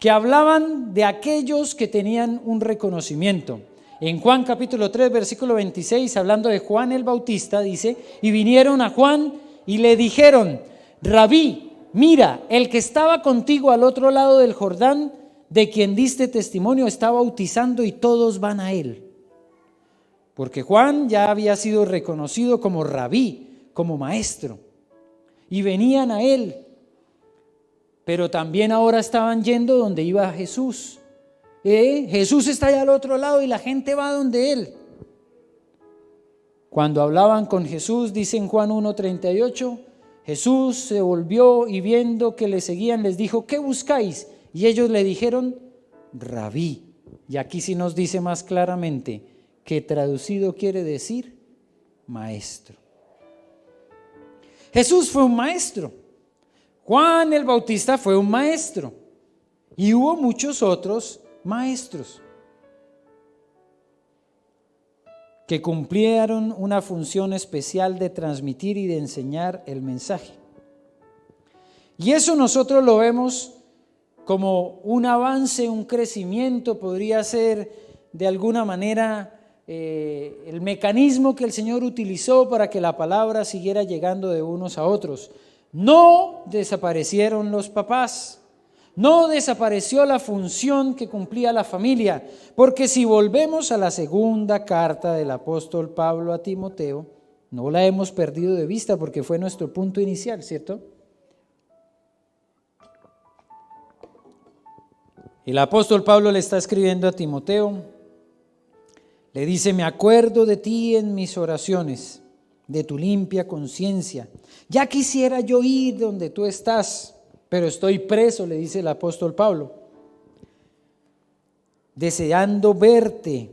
que hablaban de aquellos que tenían un reconocimiento. En Juan capítulo 3, versículo 26, hablando de Juan el Bautista, dice: y vinieron a Juan y le dijeron: Rabí, mira, el que estaba contigo al otro lado del Jordán, de quien diste testimonio, está bautizando y todos van a él. Porque Juan ya había sido reconocido como rabí, como maestro, y venían a él. Pero también ahora estaban yendo donde iba Jesús. Jesús está allá al otro lado y la gente va donde él. Cuando hablaban con Jesús, dice en Juan 1:38, Jesús se volvió y viendo que le seguían les dijo: ¿qué buscáis? Y ellos le dijeron: Rabí. Y aquí sí nos dice más claramente que traducido quiere decir maestro. Jesús fue un maestro. Juan el Bautista fue un maestro. Y hubo muchos otros maestros que cumplieron una función especial de transmitir y de enseñar el mensaje. Y eso nosotros lo vemos como un avance, un crecimiento, podría ser de alguna manera el mecanismo que el Señor utilizó para que la palabra siguiera llegando de unos a otros. No desaparecieron los papás, no desapareció la función que cumplía la familia, porque si volvemos a la segunda carta del apóstol Pablo a Timoteo, no la hemos perdido de vista porque fue nuestro punto inicial, ¿cierto? El apóstol Pablo le está escribiendo a Timoteo, le dice: me acuerdo de ti en mis oraciones, de tu limpia conciencia. Ya quisiera yo ir donde tú estás, pero estoy preso, le dice el apóstol Pablo, deseando verte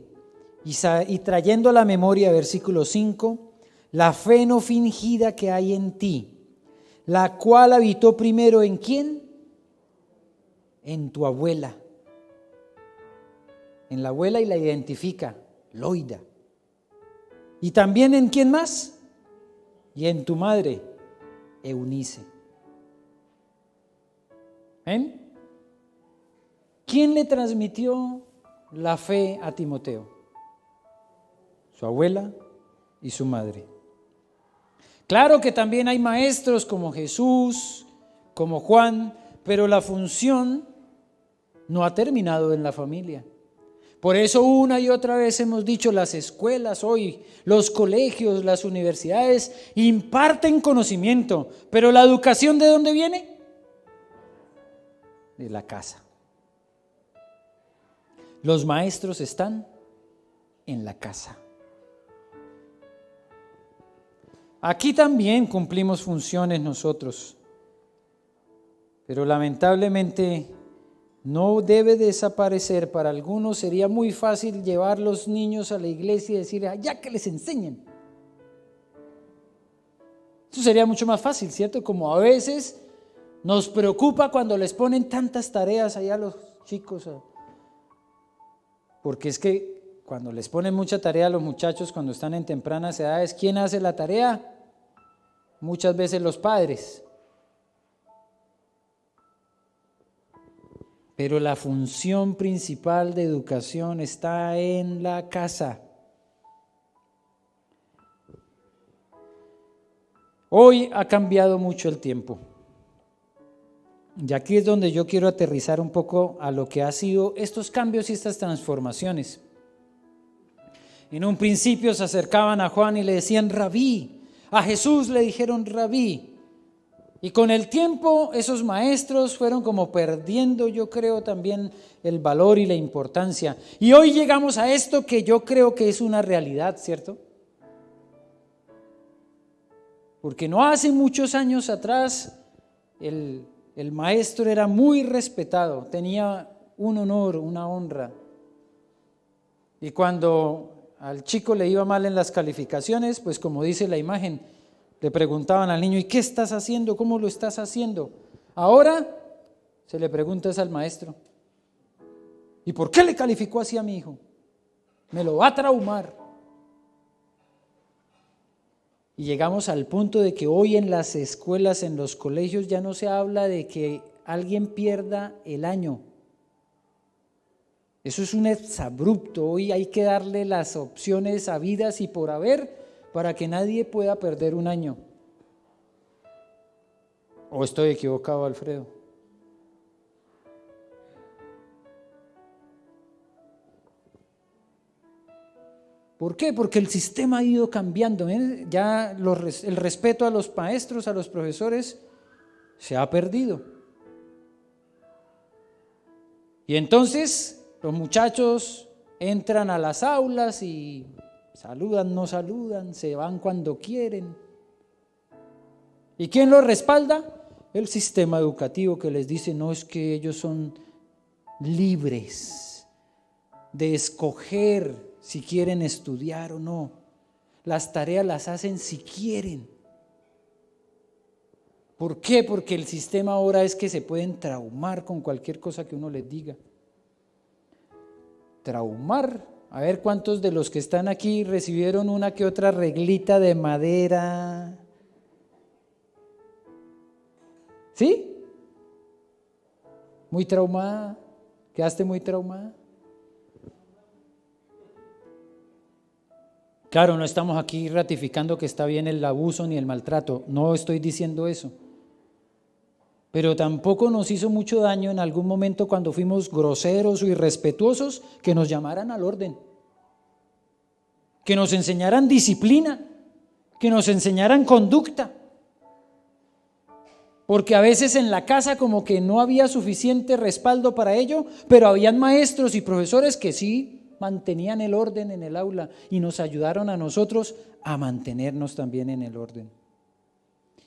y trayendo a la memoria, versículo 5, la fe no fingida que hay en ti, la cual habitó primero ¿en quién? En tu abuela. En la abuela, y la identifica, Loida. Y también ¿en quién más? Y en tu madre, Eunice. ¿Ven? ¿Quién le transmitió la fe a Timoteo? Su abuela y su madre. Claro que también hay maestros como Jesús, como Juan, pero la función no ha terminado en la familia. Por eso una y otra vez hemos dicho, las escuelas hoy, los colegios, las universidades imparten conocimiento, pero la educación ¿de dónde viene? De la casa. Los maestros están en la casa. Aquí también cumplimos funciones nosotros, pero lamentablemente no debe desaparecer. Para algunos sería muy fácil llevar los niños a la iglesia y decir: ya que les enseñen. Eso sería mucho más fácil, ¿cierto? Como a veces nos preocupa cuando les ponen tantas tareas ahí a los chicos. Porque es que cuando les ponen mucha tarea a los muchachos cuando están en tempranas edades, ¿quién hace la tarea? Muchas veces los padres. Pero la función principal de educación está en la casa. Hoy ha cambiado mucho el tiempo. Y aquí es donde yo quiero aterrizar un poco a lo que ha sido estos cambios y estas transformaciones. En un principio se acercaban a Juan y le decían Rabí. A Jesús le dijeron Rabí. Y con el tiempo esos maestros fueron como perdiendo, yo creo, también el valor y la importancia. Y hoy llegamos a esto que yo creo que es una realidad, ¿cierto? Porque no hace muchos años atrás el maestro era muy respetado, tenía un honor, una honra. Y cuando al chico le iba mal en las calificaciones, pues como dice la imagen, le preguntaban al niño, ¿y qué estás haciendo? ¿Cómo lo estás haciendo? Ahora se le pregunta es al maestro, ¿y por qué le calificó así a mi hijo? Me lo va a traumar. Y llegamos al punto de que hoy en las escuelas, en los colegios, ya no se habla de que alguien pierda el año. Eso es un exabrupto. Hoy hay que darle las opciones habidas y por haber para que nadie pueda perder un año. ¿O estoy equivocado, Alfredo? ¿Por qué? Porque el sistema ha ido cambiando. Ya el respeto a los maestros, a los profesores, se ha perdido. Y entonces los muchachos entran a las aulas y saludan, no saludan, se van cuando quieren. ¿Y quién los respalda? El sistema educativo que les dice, no, es que ellos son libres de escoger si quieren estudiar o no. Las tareas las hacen si quieren. ¿Por qué? Porque el sistema ahora es que se pueden traumar con cualquier cosa que uno les diga. Traumar. A ver cuántos de los que están aquí recibieron una que otra reglita de madera. ¿Sí? Muy traumada. ¿Quedaste muy traumada? Claro, no estamos aquí ratificando que está bien el abuso ni el maltrato, no estoy diciendo eso. Pero tampoco nos hizo mucho daño en algún momento cuando fuimos groseros o irrespetuosos que nos llamaran al orden, que nos enseñaran disciplina, que nos enseñaran conducta. Porque a veces en la casa como que no había suficiente respaldo para ello, pero habían maestros y profesores que sí mantenían el orden en el aula y nos ayudaron a nosotros a mantenernos también en el orden.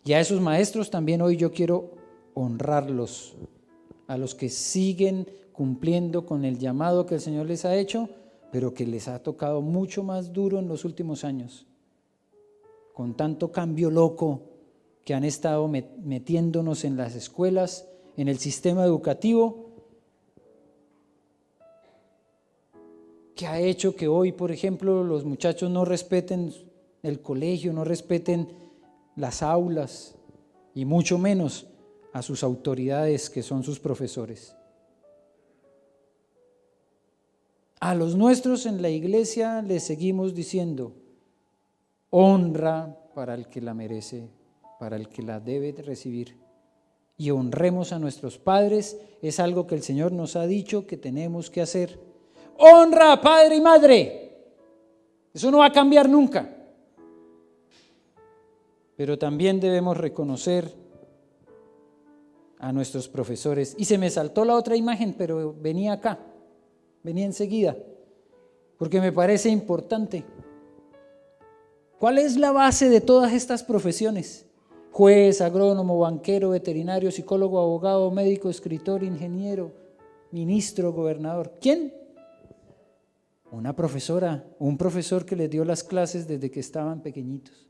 Y a esos maestros también hoy yo quiero honrarlos, a los que siguen cumpliendo con el llamado que el Señor les ha hecho, pero que les ha tocado mucho más duro en los últimos años, con tanto cambio loco que han estado metiéndonos en las escuelas, en el sistema educativo, que ha hecho que hoy, por ejemplo, los muchachos no respeten el colegio, no respeten las aulas y mucho menos a sus autoridades que son sus profesores. A los nuestros en la iglesia les seguimos diciendo, honra para el que la merece, para el que la debe recibir. Y honremos a nuestros padres, es algo que el Señor nos ha dicho que tenemos que hacer. Honra a padre y madre, eso no va a cambiar nunca. Pero también debemos reconocer a nuestros profesores. Y se me saltó la otra imagen, pero venía acá, venía enseguida, porque me parece importante. ¿Cuál es la base de todas estas profesiones? Juez, agrónomo, banquero, veterinario, psicólogo, abogado, médico, escritor, ingeniero, ministro, gobernador. ¿Quién? Una profesora, un profesor que les dio las clases desde que estaban pequeñitos.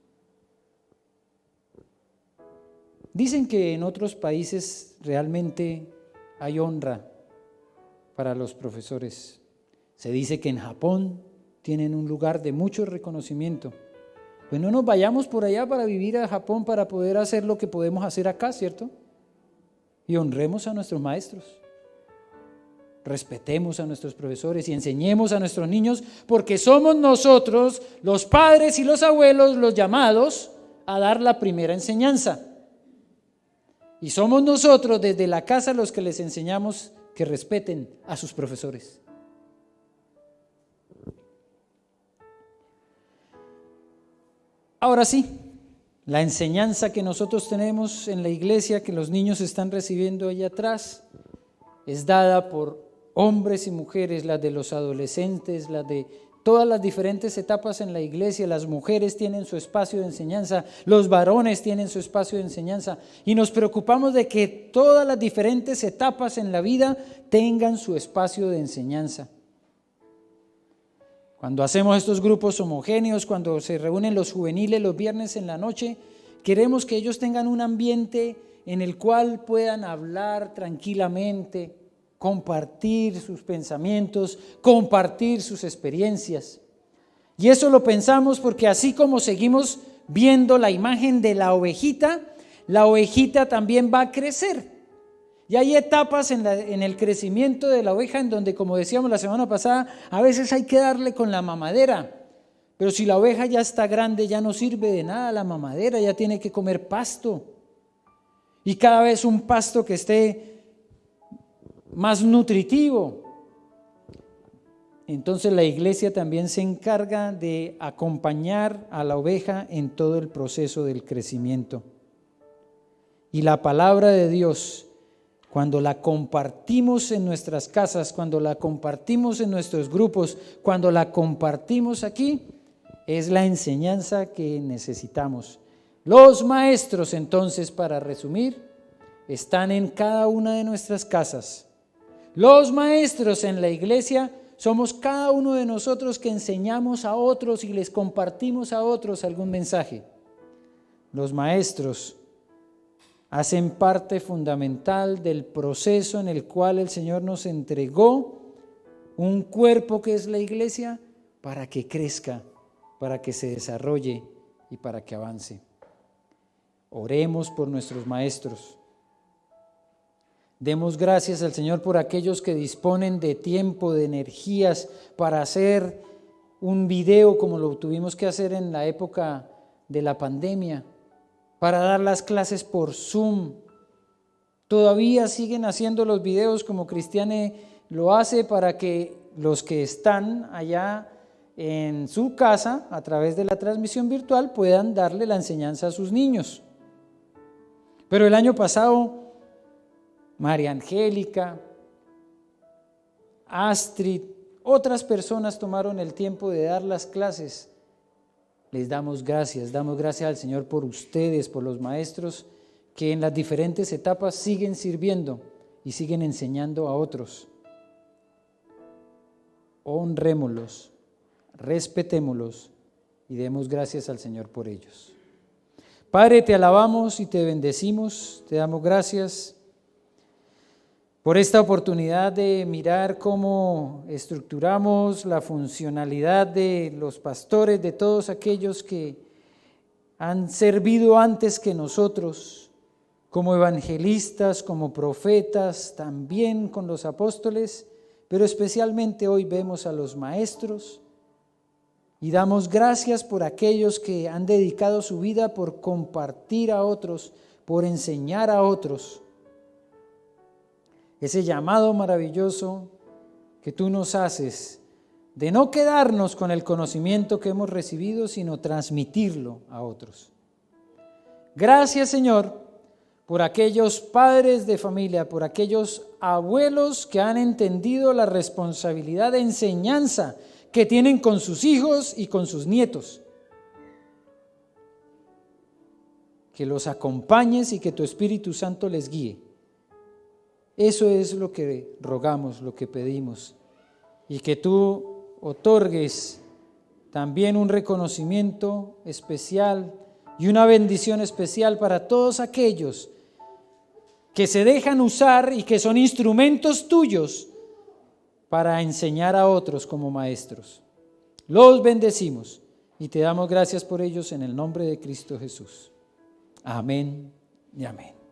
Dicen que en otros países realmente hay honra para los profesores. Se dice que en Japón tienen un lugar de mucho reconocimiento. Pues no nos vayamos por allá para vivir a Japón para poder hacer lo que podemos hacer acá, ¿cierto? Y honremos a nuestros maestros. Respetemos a nuestros profesores y enseñemos a nuestros niños, porque somos nosotros, los padres y los abuelos, los llamados a dar la primera enseñanza. Y somos nosotros desde la casa los que les enseñamos que respeten a sus profesores. Ahora sí, la enseñanza que nosotros tenemos en la iglesia, que los niños están recibiendo allá atrás, es dada por hombres y mujeres, las de los adolescentes, las de todas las diferentes etapas en la iglesia. Las mujeres tienen su espacio de enseñanza, los varones tienen su espacio de enseñanza, y nos preocupamos de que todas las diferentes etapas en la vida tengan su espacio de enseñanza. Cuando hacemos estos grupos homogéneos, cuando se reúnen los juveniles los viernes en la noche, queremos que ellos tengan un ambiente en el cual puedan hablar tranquilamente, compartir sus pensamientos, compartir sus experiencias. Y eso lo pensamos porque así como seguimos viendo la imagen de la ovejita también va a crecer. Y hay etapas en el crecimiento de la oveja en donde, como decíamos la semana pasada, a veces hay que darle con la mamadera. Pero si la oveja ya está grande, ya no sirve de nada la mamadera, ya tiene que comer pasto. Y cada vez un pasto que esté más nutritivo. Entonces la iglesia también se encarga de acompañar a la oveja en todo el proceso del crecimiento. Y la palabra de Dios, cuando la compartimos en nuestras casas, cuando la compartimos en nuestros grupos, cuando la compartimos aquí, es la enseñanza que necesitamos. Los maestros, entonces, para resumir, están en cada una de nuestras casas. Los maestros en la iglesia somos cada uno de nosotros que enseñamos a otros y les compartimos a otros algún mensaje. Los maestros hacen parte fundamental del proceso en el cual el Señor nos entregó un cuerpo que es la iglesia para que crezca, para que se desarrolle y para que avance. Oremos por nuestros maestros. Demos gracias al Señor por aquellos que disponen de tiempo, de energías para hacer un video como lo tuvimos que hacer en la época de la pandemia, para dar las clases por Zoom. Todavía siguen haciendo los videos como Cristiane lo hace para que los que están allá en su casa a través de la transmisión virtual puedan darle la enseñanza a sus niños. Pero el año pasado, María Angélica, Astrid, otras personas tomaron el tiempo de dar las clases. Les damos gracias al Señor por ustedes, por los maestros que en las diferentes etapas siguen sirviendo y siguen enseñando a otros. Honrémoslos, respetémoslos y demos gracias al Señor por ellos. Padre, te alabamos y te bendecimos, te damos gracias por esta oportunidad de mirar cómo estructuramos la funcionalidad de los pastores, de todos aquellos que han servido antes que nosotros, como evangelistas, como profetas, también con los apóstoles, pero especialmente hoy vemos a los maestros y damos gracias por aquellos que han dedicado su vida por compartir a otros, por enseñar a otros. Ese llamado maravilloso que tú nos haces de no quedarnos con el conocimiento que hemos recibido, sino transmitirlo a otros. Gracias, Señor, por aquellos padres de familia, por aquellos abuelos que han entendido la responsabilidad de enseñanza que tienen con sus hijos y con sus nietos. Que los acompañes y que tu Espíritu Santo les guíe. Eso es lo que rogamos, lo que pedimos, y que tú otorgues también un reconocimiento especial Y una bendición especial para todos aquellos que se dejan usar y que son instrumentos tuyos para enseñar a otros como maestros. Los bendecimos y te damos gracias por ellos en el nombre de Cristo Jesús. Amén y amén.